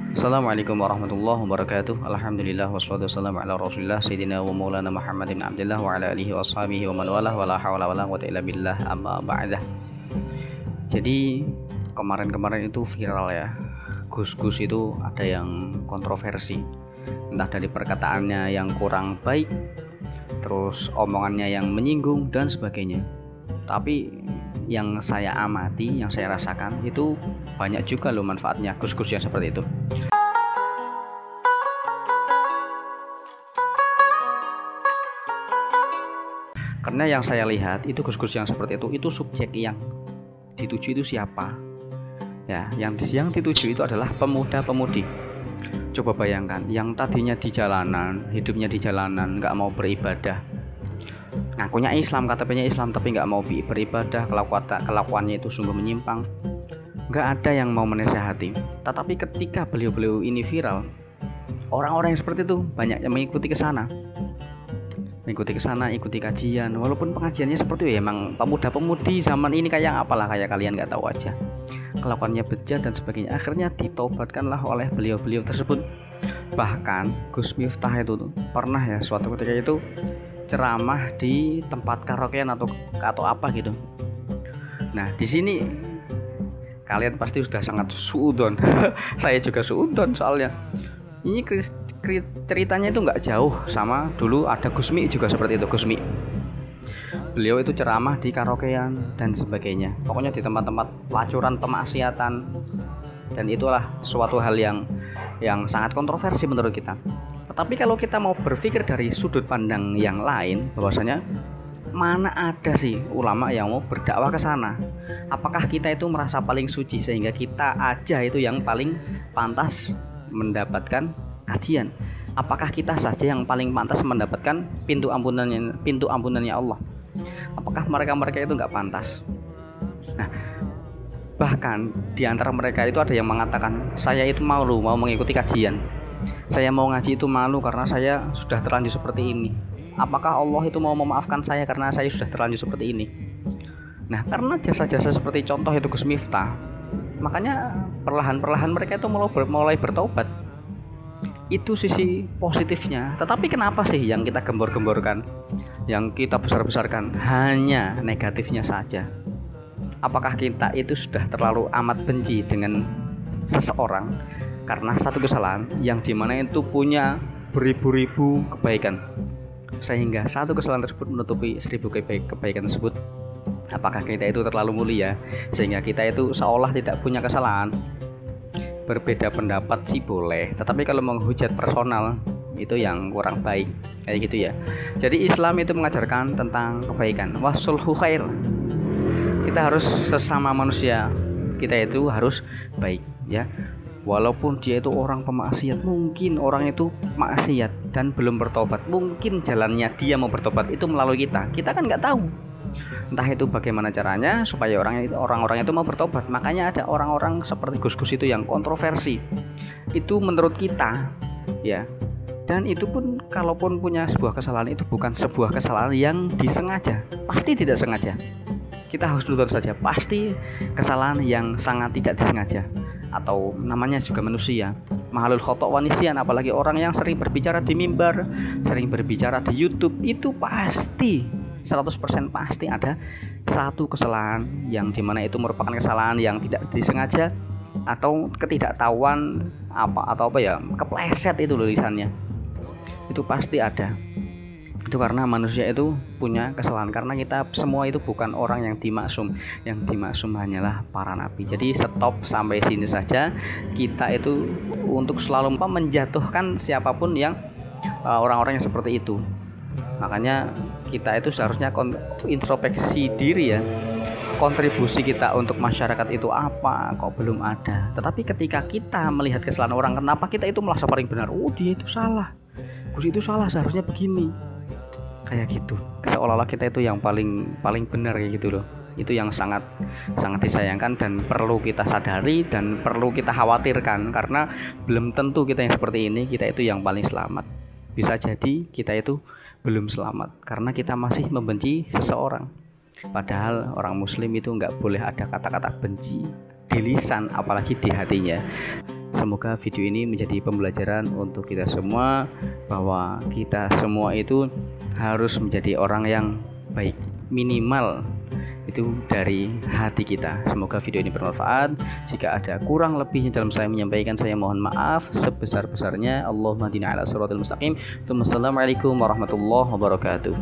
Assalamualaikum warahmatullahi wabarakatuh. Alhamdulillah wassalatu wassalamu ala Rasulillah Sayyidina wa Maulana Muhammadin Abdillah wa ala alihi wa ashabihi wa man walah wa la hawla wa la quwwata illa billah amma ba'dah. Jadi kemarin-kemarin itu viral ya. Gus-gus itu ada yang kontroversi. Entah dari perkataannya yang kurang baik, terus omongannya yang menyinggung dan sebagainya. Tapi yang saya amati, yang saya rasakan itu banyak juga loh manfaatnya gus-gus yang seperti itu. Karena yang saya lihat itu gus-gus yang seperti itu subjek yang dituju itu siapa? Ya, yang dituju itu adalah pemuda-pemudi. Coba bayangkan, yang tadinya di jalanan, hidupnya di jalanan, nggak mau beribadah, ngakunya Islam, KTP-nya Islam, tapi nggak mau beribadah, kelakuannya itu sungguh menyimpang, nggak ada yang mau menasehati. Tetapi ketika beliau-beliau ini viral, orang-orang yang seperti itu banyak yang mengikuti ke sana, ikuti kajian. Walaupun pengajiannya seperti itu ya, emang pemuda-pemudi zaman ini kayak apalah, kayak kalian nggak tahu aja, kelakuannya bejat dan sebagainya. Akhirnya ditaubatkanlah oleh beliau-beliau tersebut. Bahkan Gus Miftah itu pernah ya suatu ketika itu ceramah di tempat karaokean atau apa gitu. Nah, di sini kalian pasti sudah sangat suudon. Saya juga suudon soalnya. Ini ceritanya itu nggak jauh sama dulu ada Gusmi juga seperti itu. Gusmi, beliau itu ceramah di karaokean dan sebagainya. Pokoknya di tempat-tempat pelacuran, pemaksiatan, dan itulah suatu hal yang sangat kontroversi menurut kita. Tetapi kalau kita mau berpikir dari sudut pandang yang lain, bahwasanya mana ada sih ulama yang mau berdakwah ke sana? Apakah kita itu merasa paling suci sehingga kita aja itu yang paling pantas mendapatkan kajian? Apakah kita saja yang paling pantas mendapatkan pintu ampunannya Allah? Apakah mereka itu nggak pantas? Nah, bahkan di antara mereka itu ada yang mengatakan, saya itu malu mau mengikuti kajian, saya mau ngaji itu malu karena saya sudah terlanjur seperti ini. Apakah Allah itu mau memaafkan saya karena saya sudah terlanjur seperti ini? Nah, karena jasa-jasa seperti contoh itu Gus Miftah, makanya perlahan-perlahan mereka itu mulai bertobat. Itu sisi positifnya. Tetapi kenapa sih yang kita gembor-gemborkan, yang kita besar-besarkan hanya negatifnya saja? Apakah kita itu sudah terlalu amat benci dengan seseorang karena satu kesalahan yang dimana itu punya beribu-ribu kebaikan, sehingga satu kesalahan tersebut menutupi 1000 kebaikan tersebut? Apakah kita itu terlalu mulia sehingga kita itu seolah tidak punya kesalahan? Berbeda pendapat sih boleh, tetapi kalau menghujat personal itu yang kurang baik, kayak gitu ya. Jadi Islam itu mengajarkan tentang kebaikan, wasulhu khair. Kita harus sesama manusia, kita itu harus baik ya. Walaupun dia itu orang pemaksiat, mungkin orang itu maksiat dan belum bertobat, mungkin jalannya dia mau bertobat itu melalui kita kan nggak tahu. Entah itu bagaimana caranya supaya orang-orang itu mau bertobat. Makanya ada orang-orang seperti Gus-gus itu yang kontroversi. Itu menurut kita ya. Dan itu pun kalaupun punya sebuah kesalahan, itu bukan sebuah kesalahan yang disengaja, pasti tidak sengaja. Kita harus tutur saja, pasti kesalahan yang sangat tidak disengaja. Atau namanya juga manusia, mahalul khotok wanisian. Apalagi orang yang sering berbicara di mimbar, sering berbicara di YouTube, itu pasti 100% pasti ada satu kesalahan yang dimana itu merupakan kesalahan yang tidak disengaja atau ketidaktahuan atau apa ya, kepleset itu tulisannya. Itu pasti ada. Itu karena manusia itu punya kesalahan, karena kita semua itu bukan orang yang dimaksum. Yang dimaksum hanyalah para nabi. Jadi stop sampai sini saja. Kita itu untuk selalu menjatuhkan siapapun yang orang-orang yang seperti itu. Makanya kita itu seharusnya introspeksi diri ya. Kontribusi kita untuk masyarakat itu apa? Kok belum ada? Tetapi ketika kita melihat kesalahan orang, kenapa kita itu merasa paling benar? Oh, dia itu salah, Gus itu salah, seharusnya begini. Kayak gitu. Seolah-olah kita itu yang paling benar kayak gitu loh. Itu yang sangat disayangkan dan perlu kita sadari dan perlu kita khawatirkan, karena belum tentu kita yang seperti ini kita itu yang paling selamat. Bisa jadi kita itu belum selamat karena kita masih membenci seseorang. Padahal orang muslim itu nggak boleh ada kata-kata benci di lisan apalagi di hatinya. Semoga video ini menjadi pembelajaran untuk kita semua, bahwa kita semua itu harus menjadi orang yang baik, minimal itu dari hati kita. Semoga video ini bermanfaat. Jika ada kurang lebihnya dalam saya menyampaikan, saya mohon maaf sebesar-besarnya. Allahumma hdina ala siratal mustaqim. Assalamualaikum warahmatullahi wabarakatuh.